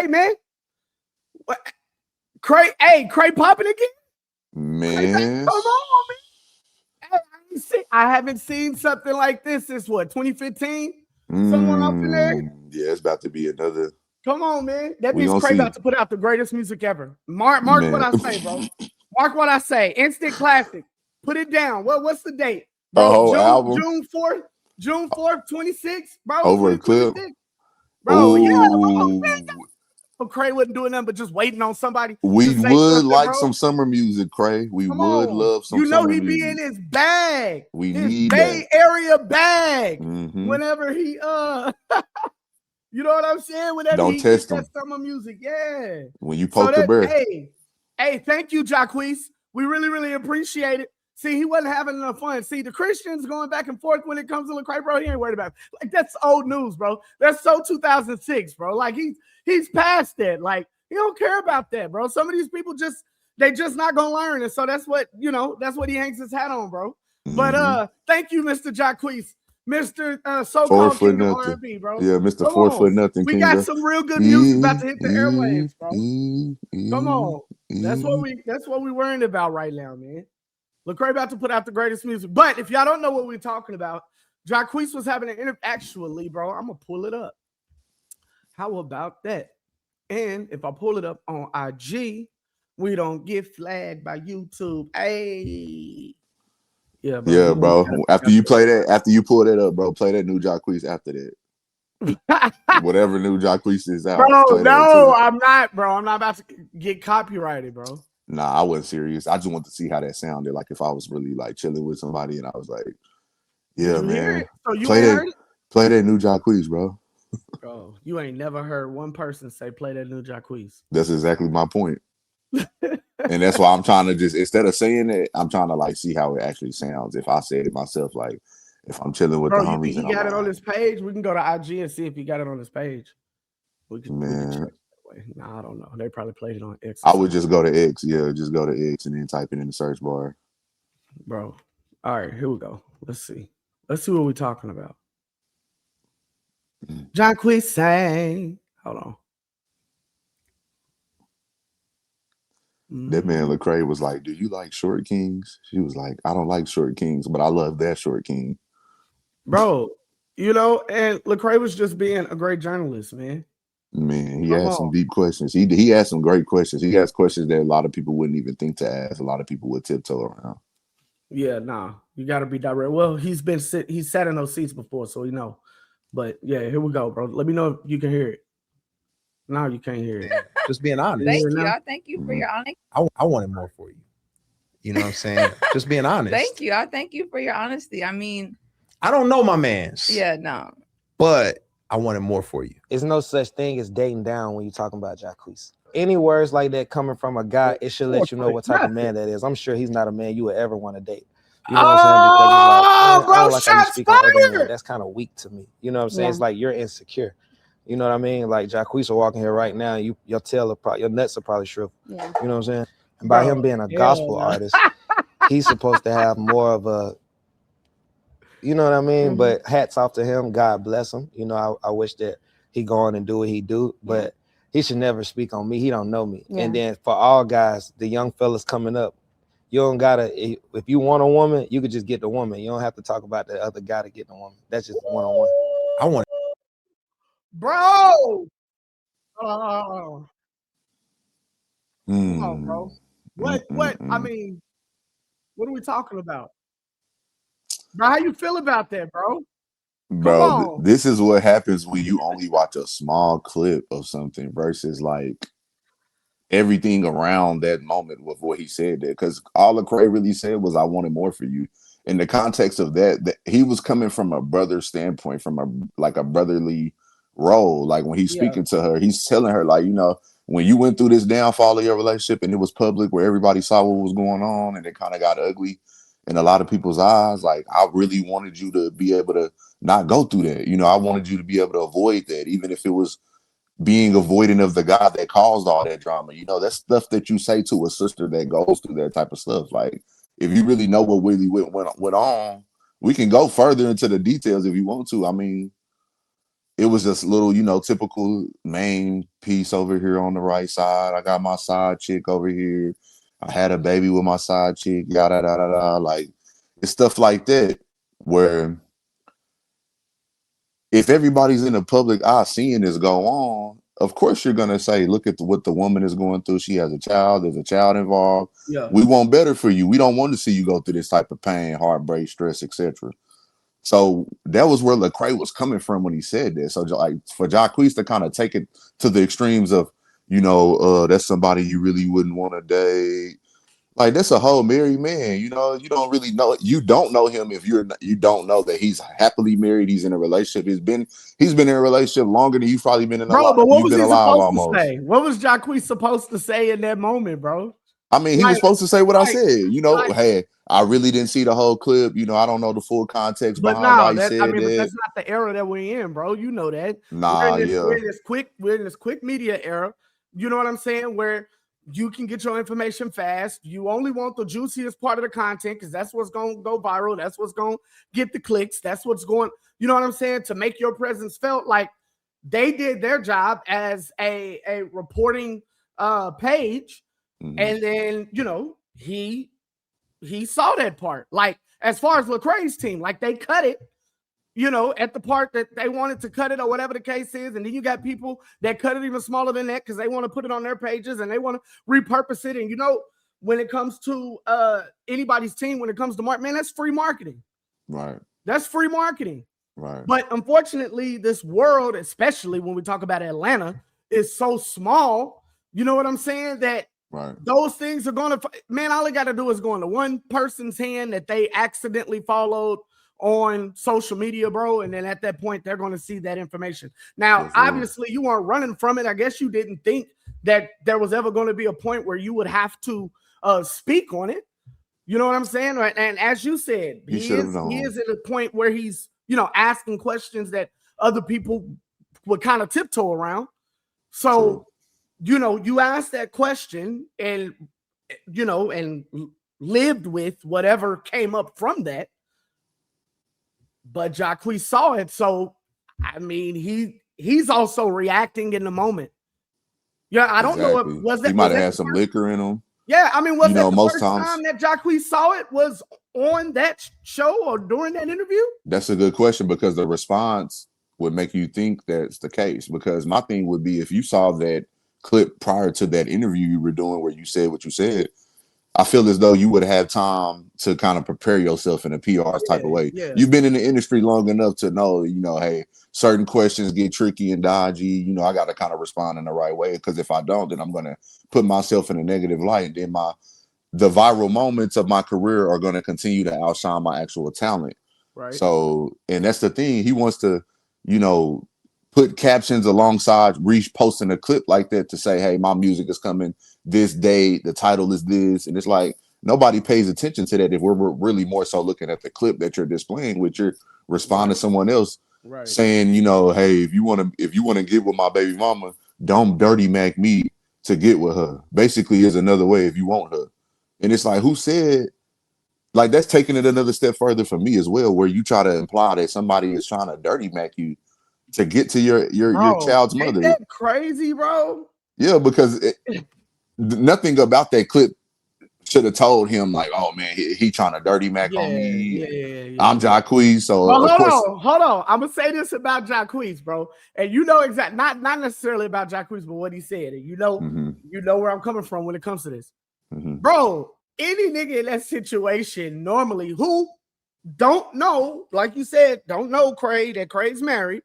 Hey man, what? Cray popping again? Man, Come on, man. Hey, I haven't seen something like this since what, 2015? Someone up in there? yeah, it's about to be another. Come on, man. That We means gonna Cray see, about to put out the greatest music ever. Mark what man. I say, bro. Mark what I say. Instant classic. Put it down. What's the date? A Bro, whole album June 4th, 26, bro, over a clip. 2026. Bro, yeah, bro. Ooh, Man, Cray wasn't doing nothing but just waiting on somebody to we say would something, like bro. some summer music, Cray. We Come would on. love some You know summer he be in music. his bag. We His need Bay that. Area bag. Mm-hmm. Whenever he you know what I'm saying? Whenever Don't he get test that them summer music, yeah. when you So poke the that, bear. hey, thank you, Jacquees. We really, really appreciate it. See, he wasn't having enough fun. See, the Christians going back and forth when it comes to Lecrae, bro. He ain't worried about it. Like, that's old news, bro. That's so 2006, bro. Like he's past that. Like, he don't care about that, bro. Some of these people they just not gonna learn. And so that's what he hangs his hat on, bro. But thank you, Mr. Jacquees. Mr. 4 So-called foot King of nothing. R&B, bro. Yeah, Mr. Come 4 foot on. nothing We king got of. some real good music about to hit the airwaves, bro. Come on. That's what we worrying about right now, man. Lecrae about to put out the greatest music. But if y'all don't know what we're talking about, Jacquees was having an interview. Actually, bro, I'm gonna pull it up. How about that? And if I pull it up on IG, we don't get flagged by YouTube. Hey. Yeah, bro. Yeah, You know you bro. gotta After you play that, after you pull that up, bro, play that new Jacquees after that. Whatever new Jacquees is out, bro, play that no, too. I'm not, bro. I'm not about to get copyrighted, bro. Nah, I wasn't serious. I just wanted to see how that sounded. Like if I was really like chilling with somebody and I was like, Did yeah, you hear man, it? So you ain't heard it? play that new Jacquees, bro. Bro, you ain't never heard one person say play that new Jacquees. That's exactly my point. And that's why I'm trying to just, instead of saying it, I'm trying to like see how it actually sounds. If I said it myself, like if I'm chilling with Bro, the you think homies he and I'm got it on like, his page? We can go to IG and see if he got it on his page. We can check man, that way. Nah, I don't know. They probably played it on X or I would something. just go to X. Yeah, just go to X and then type it in the search bar. Bro. All right, here we go. Let's see. Let's see what we're talking about. Jacquees sang. Hold on. That man Lecrae was like, "Do you like short kings?" She was like, "I don't like short kings, but I love that short king." Bro, and Lecrae was just being a great journalist, man. Man, he Come asked some on. deep questions. He asked some great questions. He asked questions that a lot of people wouldn't even think to ask. A lot of people would tiptoe around. Yeah, nah. You gotta be direct. Well, he's sat in those seats before, so you know. But yeah, here we go, bro. Let me know if you can hear it. No, you can't hear it. Just being honest. Thank you. I thank you for your honesty. I wanted more for you. You know what I'm saying? Just being honest. Thank you. I thank you for your honesty. I mean, I don't know my mans. Yeah, no. But I wanted more for you. There's no such thing as dating down when you're talking about Jacquees. Any words like that coming from a guy, it should let you know what type of man that is. I'm sure he's not a man you would ever want to date. You know what I'm saying? Because it's like, man, bro, I don't like how you shots speak on other men. fired. That's kind of weak to me. You know what I'm saying? Yeah. It's like you're insecure. You know what I mean? Like Jacquees are walking here right now. Your nuts are probably shriveled. Yeah. You know what I'm saying? And by him being a gospel artist, he's supposed to have more of a, you know what I mean? But hats off to him. God bless him. You know, I wish that he go on and do what he do, but he should never speak on me. He don't know me. And then for all guys, the young fellas coming up, you don't gotta, if you want a woman, you could just get the woman. You don't have to talk about the other guy to get the woman. That's just one-on-one. I want, bro. Oh. Come on, bro. What? I mean, what are we talking about? Bro, how you feel about that, bro? Bro, this is what happens when you only watch a small clip of something versus like everything around that moment with what he said there. Because all Lecrae really said was, "I wanted more for you." In the context of that, he was coming from a brother standpoint, from a brotherly role. Like when he's speaking to her, he's telling her, like, you know, when you went through this downfall of your relationship and it was public where everybody saw what was going on and it kind of got ugly in a lot of people's eyes, like, I really wanted you to be able to not go through that. You know, I wanted you to be able to avoid that, even if it was being avoidant of the guy that caused all that drama. You know, that's stuff that you say to a sister that goes through that type of stuff. Like, if you really know what really went on, we can go further into the details if you want to. I mean, it was just little, you know, typical main piece over here on the right side. I got my side chick over here. I had a baby with my side chick, yada da da da. Like it's stuff like that where if everybody's in the public eye seeing this go on, of course you're gonna say, look at what the woman is going through. She has a child, there's a child involved. Yeah. We want better for you. We don't want to see you go through this type of pain, heartbreak, stress, etc. So that was where Lecrae was coming from when he said that. So like for Jacquees to kind of take it to the extremes of, you know, that's somebody you really wouldn't want to date. Like that's a whole married man, you know. You don't really know. You don't know him if you don't know that he's happily married. He's in a relationship. He's been in a relationship longer than you've probably been in a bro. lot. But what You've was been he alive supposed almost. to say? What was Jacquees supposed to say in that moment, bro? I mean, he was supposed to say what I said. You know, like, hey, I really didn't see the whole clip. You know, I don't know the full context but behind why he but said that. that's not the era that we're in, bro. You know that. Nah, we're in this quick media era. You know what I'm saying? Where you can get your information fast. You only want the juiciest part of the content because that's what's going to go viral. That's what's going to get the clicks. That's what's going, you know what I'm saying? To make your presence felt. Like they did their job as a reporting page. Mm-hmm. And then, you know, he saw that part. Like as far as Lecrae's team, like they cut it, you know, at the part that they wanted to cut it or whatever the case is. And then you got people that cut it even smaller than that because they want to put it on their pages and they want to repurpose it. And, you know, when it comes to anybody's team, when it comes to man, that's free marketing. Right. That's free marketing. Right. But unfortunately, this world, especially when we talk about Atlanta, is so small. You know what I'm saying? That right. Those things are going to, man, all they got to do is go into one person's hand that they accidentally followed on social media, bro. And then at that point, they're going to see that information. Now, obviously, you weren't running from it. I guess you didn't think that there was ever going to be a point where you would have to speak on it. You know what I'm saying? And as you said, he is at a point where he's, you know, asking questions that other people would kind of tiptoe around. So, you know, you asked that question and, you know, and lived with whatever came up from that. But Jacquees saw it. So, I mean, he's also reacting in the moment. Yeah, I don't know. Was that, he might have had some liquor in him. Yeah, I mean, was that the most first time that Jacquees saw it was on that show or during that interview? That's a good question because the response would make you think that's the case. Because my thing would be if you saw that clip prior to that interview you were doing where you said what you said, I feel as though you would have time to kind of prepare yourself in a PR type of way. Yeah. You've been in the industry long enough to know, you know, hey, certain questions get tricky and dodgy. You know, I got to kind of respond in the right way because if I don't, then I'm going to put myself in a negative light. And then the viral moments of my career are going to continue to outshine my actual talent. Right. So, and that's the thing. He wants to, you know, put captions alongside posting a clip like that to say, hey, my music is coming this day, the title is this, and it's like nobody pays attention to that if we're really more so looking at the clip that you're displaying, which you're responding to someone else saying, you know, hey, if you want to get with my baby mama, don't dirty Mac me to get with her. Basically is another way if you want her. And it's like, who said, like, that's taking it another step further for me as well, where you try to imply that somebody is trying to dirty Mac you to get to your child's mother. Ain't that crazy, bro? Yeah, because nothing about that clip should have told him like, oh man, he trying to dirty Mac on me. Yeah. I'm Jacquees, so hold on. I'm gonna say this about Jacquees, bro, and you know exactly not necessarily about Jacquees, but what he said, and you know where I'm coming from when it comes to this, bro. Any nigga in that situation normally who don't know, like you said, don't know Crae, that Crae's married.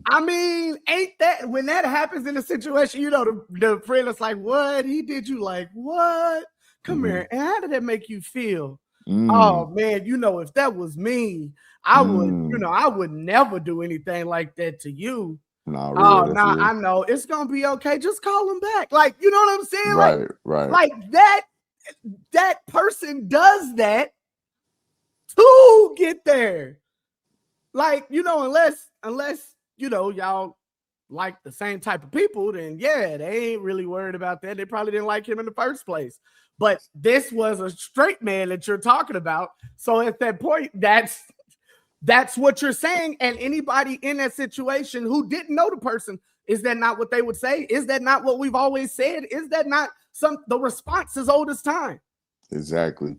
I mean, ain't that when that happens in a situation, you know, the friend is like, what? He did you like what? Come here. And how did that make you feel? Oh man, you know, if that was me, I would, you know, I would never do anything like that to you. I know it's gonna be okay. Just call him back. Like, you know what I'm saying? Right. Like that person does that to get there. Like, you know, unless you know, y'all like the same type of people, then yeah, they ain't really worried about that. They probably didn't like him in the first place. But this was a straight man that you're talking about. So at that point, that's That's what you're saying. And anybody in that situation who didn't know the person, is that not what they would say? Is that not what we've always said? Is that not the response as old as time? Exactly.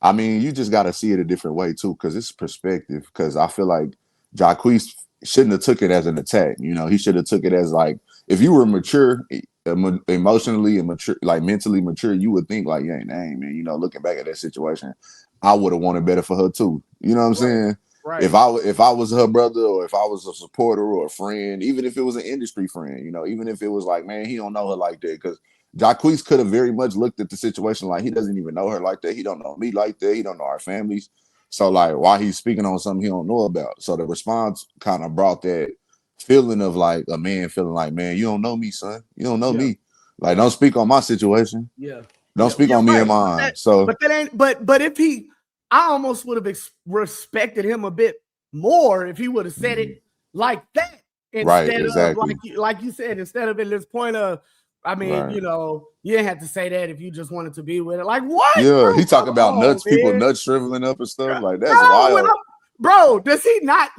I mean, you just got to see it a different way too, because it's perspective. Because I feel like Jacquees shouldn't have took it as an attack. You know, he should have took it as like, if you were mature, emotionally and mature, like mentally mature, you would think like, yeah, dang, man, you know, looking back at that situation, I would have wanted better for her too. You know what I'm saying? Right. If I was her brother, or if I was a supporter or a friend, even if it was an industry friend, you know, even if it was like, man, he don't know her like that, because Jacquees could have very much looked at the situation like he doesn't even know her like that. He don't know me like that. He don't know our families. So like, why he's speaking on something he don't know about? So the response kind of brought that feeling of like a man feeling like, man, you don't know me, son. You don't know me. Like, don't speak on my situation. Yeah. Don't speak on me and mine. But that ain't. But if he, I almost would have respected him a bit more if he would have said it like that instead of like you said, instead of in this point of, I mean, you know, you didn't have to say that if you just wanted to be with it. Like what? Yeah, bro? he talking about nuts, man. People nuts shriveling up and stuff. Like that's bro, wild. Bro, does he not?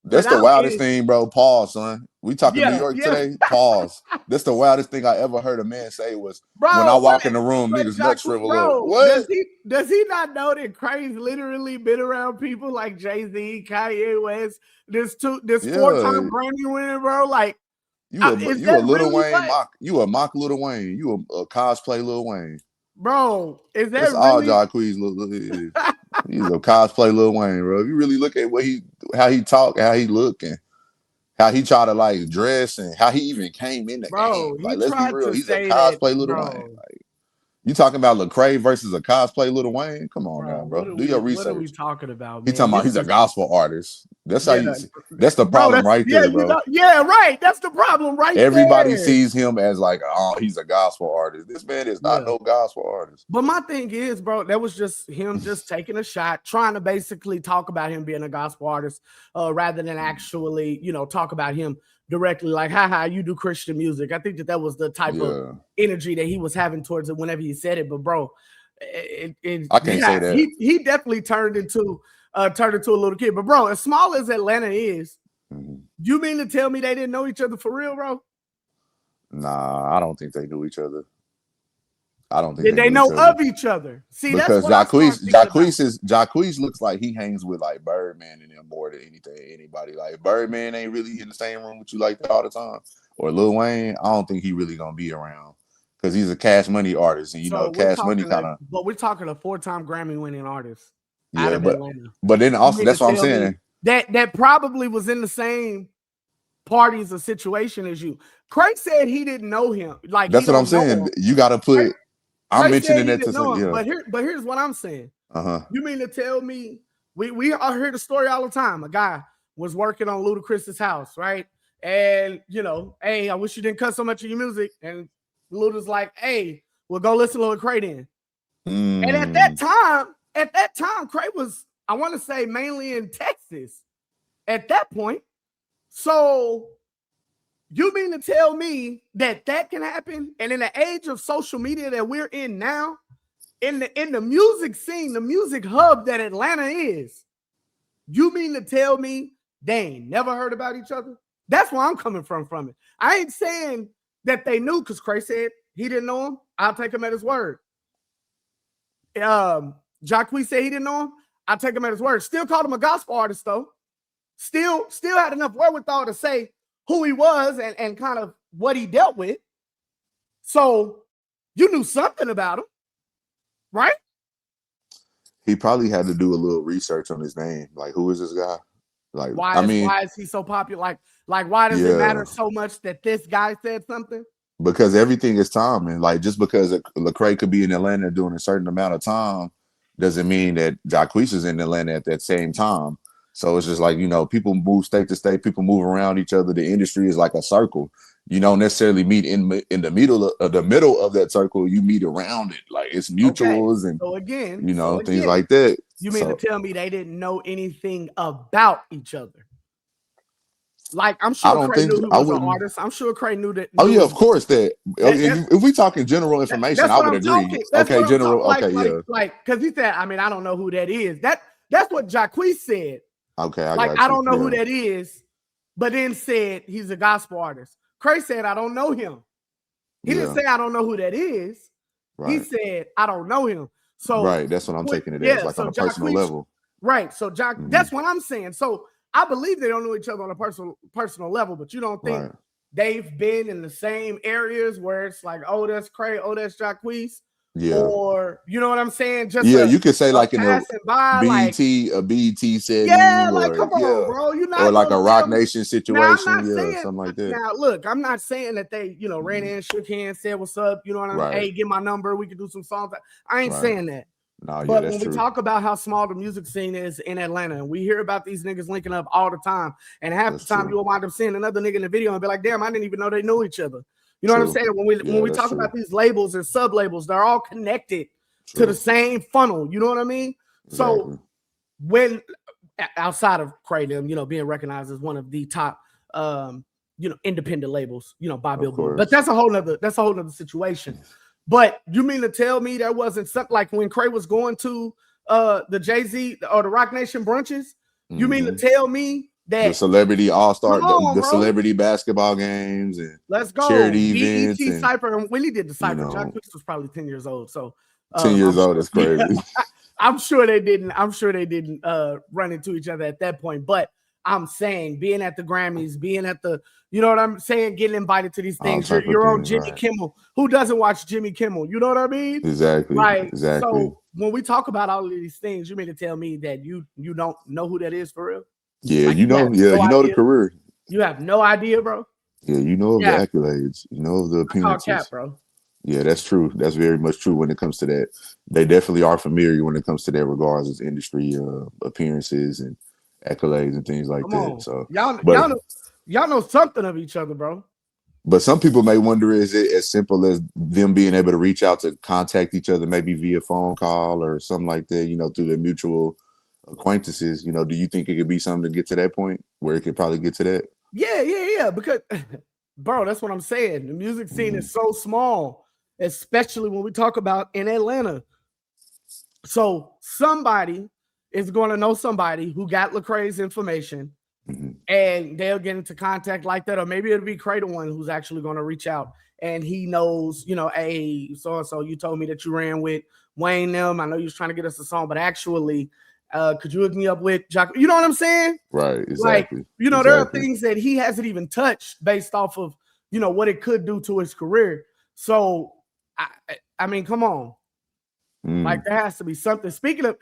That's the wildest thing, bro. Pause, son. We talking New York today. Pause. That's the wildest thing I ever heard a man say was, bro, when I walk in the room, niggas nuts shrivel up. What? Does he not know that Crae's literally been around people like Jay-Z, Kanye West, this 4-time Grammy winner, bro? Like, you a Lil Wayne mock. You a mock Lil Wayne. You a cosplay Lil Wayne. Bro, is that that's really all Jacquees look? He's a cosplay Lil Wayne, bro. If you really look at how he talk, how he look, and how he tried to like dress, and how he even came in the game. Like, let's be real, he's a cosplay Lil Wayne. Like, you talking about Lecrae versus a cosplay Lil Wayne? Come on now, bro. Do your research. What are we talking about, man? He talking about he's a gospel artist. That's how that's the problem right there, bro. Right. That's the problem right there. Everybody sees him as like, oh, he's a gospel artist. This man is not no gospel artist. But my thing is, bro, that was just him just taking a shot, trying to basically talk about him being a gospel artist, rather than actually, you know, talk about him directly, like, haha, you do Christian music. I think that was the type of energy that he was having towards it whenever he said it. But bro, I can't say that. He definitely turned into a little kid. But bro, as small as Atlanta is, you mean to tell me they didn't know each other for real, bro? Nah, I don't think they knew each other. I don't think did they know of each other. See, because Jacquees looks like he hangs with like Birdman and them more than anybody. Like Birdman ain't really in the same room with you like that all the time. Or Lil Wayne, I don't think he really gonna be around because he's a Cash Money artist, and you know Cash Money kind of. But we're talking a 4-time Grammy winning artist. Yeah, but then also that's what I'm saying. That probably was in the same parties or situation as you. Craig said he didn't know him. Like that's what I'm saying. You got to put. I'm mentioning that to say, but here's what I'm saying. You mean to tell me we all hear the story all the time? A guy was working on Ludacris's house, right? And you know, hey, I wish you didn't cut so much of your music. And Luda's like, hey, we'll go listen to Lecrae then. And at that time, Craig was, I want to say, mainly in Texas at that point. So you mean to tell me that can happen? And in the age of social media that we're in now, in the music scene, the music hub that Atlanta is, you mean to tell me they ain't never heard about each other? That's where I'm coming from it. I ain't saying that they knew, because Craig said he didn't know him. I'll take him at his word. Jacquees said he didn't know him. I'll take him at his word. Still called him a gospel artist, though. Still had enough wherewithal to say who he was and kind of what he dealt with. So you knew something about him, right? He probably had to do a little research on his name. Like, who is this guy? Like, why is he so popular? Like why does it matter so much that this guy said something? Because everything is time, and like just because Lecrae could be in Atlanta during a certain amount of time doesn't mean that Jacquees is in Atlanta at that same time. So it's just like, you know, people move state to state, people move around each other. The industry is like a circle. You don't necessarily meet in the middle of that circle. You meet around it, like it's mutuals and so again, you know, things like that. You mean to tell me they didn't know anything about each other? Like, I'm sure Crae knew he was an artist. I'm sure Crae knew that. Oh yeah, of course. If we talking general information, I would agree. Okay, general. Okay, yeah. Like, because he said, I mean, I don't know who that is. That's what Jacquees said. Okay, I like got I you. don't know who Yeah. that is, but then said he's a gospel artist. Cray said I don't know him. He didn't say I don't know who that is. He Right. said I don't know him. So Right. That's what I'm taking it as, like on a personal level. Right. So that's what I'm saying. So I believe they don't know each other on a personal level, but you don't think they've been in the same areas where it's like, oh, that's Cray, oh, that's Jacquees. Yeah. Or you know what I'm saying? Just you could say like in a by, BET, a BET setting, yeah, or like come on, bro. You're not or like a gonna Rock tell me. Nation Now, situation, I'm not saying, something like that. Now, look, I'm not saying that they, you know, ran in, shook hands, said what's up. You know what I mean? Hey, get my number. We can do some songs. I ain't saying that. No, but when we talk about how small the music scene is in Atlanta, and we hear about these niggas linking up all the time, and half the time you'll wind up seeing another nigga in the video and be like, damn, I didn't even know they knew each other. You know what I'm saying? When we talk about these labels and sub labels, they're all connected to the same funnel. You know what I mean? So when outside of Cray, them, you know, being recognized as one of the top you know, independent labels, you know, by Billboard. But that's a whole nother situation. But you mean to tell me there wasn't something like when Cray was going to the Jay-Z or the Rock Nation brunches? You mean to tell me that the celebrity all-star, the bro. celebrity basketball games and let's go charity BET events Cypher, and Willie did the Cypher. You know, Jacquees was probably 10 years old. So 10 years old is crazy. I'm sure they didn't run into each other at that point. But I'm saying being at the Grammys, being at the, you know what I'm saying, getting invited to these things. You're on Jimmy Kimmel. Who doesn't watch Jimmy Kimmel? You know what I mean? Exactly. Right. Exactly. So when we talk about all of these things, you mean to tell me that you don't know who that is for real? Yeah, like, you know the career. You have no idea, bro. Yeah, you know of the accolades, you know of the appearances. Cap, bro. Yeah, that's true. That's very much true when it comes to that. They definitely are familiar when it comes to that regards as industry appearances and accolades and things like that. So y'all know something of each other, bro. But some people may wonder, is it as simple as them being able to reach out to contact each other, maybe via phone call or something like that, you know, through their mutual acquaintances? You know, do you think it could be something to get to that point where it could probably get to that? Yeah. Because, bro, that's what I'm saying. The music scene is so small, especially when we talk about in Atlanta. So somebody is going to know somebody who got Lecrae's information, and they'll get into contact like that. Or maybe it'll be Cray the one who's actually going to reach out, and he knows, you know, hey, so-and-so, you told me that you ran with Wayne them. I know you was trying to get us a song, but actually, could you hook me up with Jacquees? You know what I'm saying? Right, exactly. Like, you know, there are things that he hasn't even touched based off of, you know, what it could do to his career. So, I mean, come on. Like, there has to be something. Speaking of,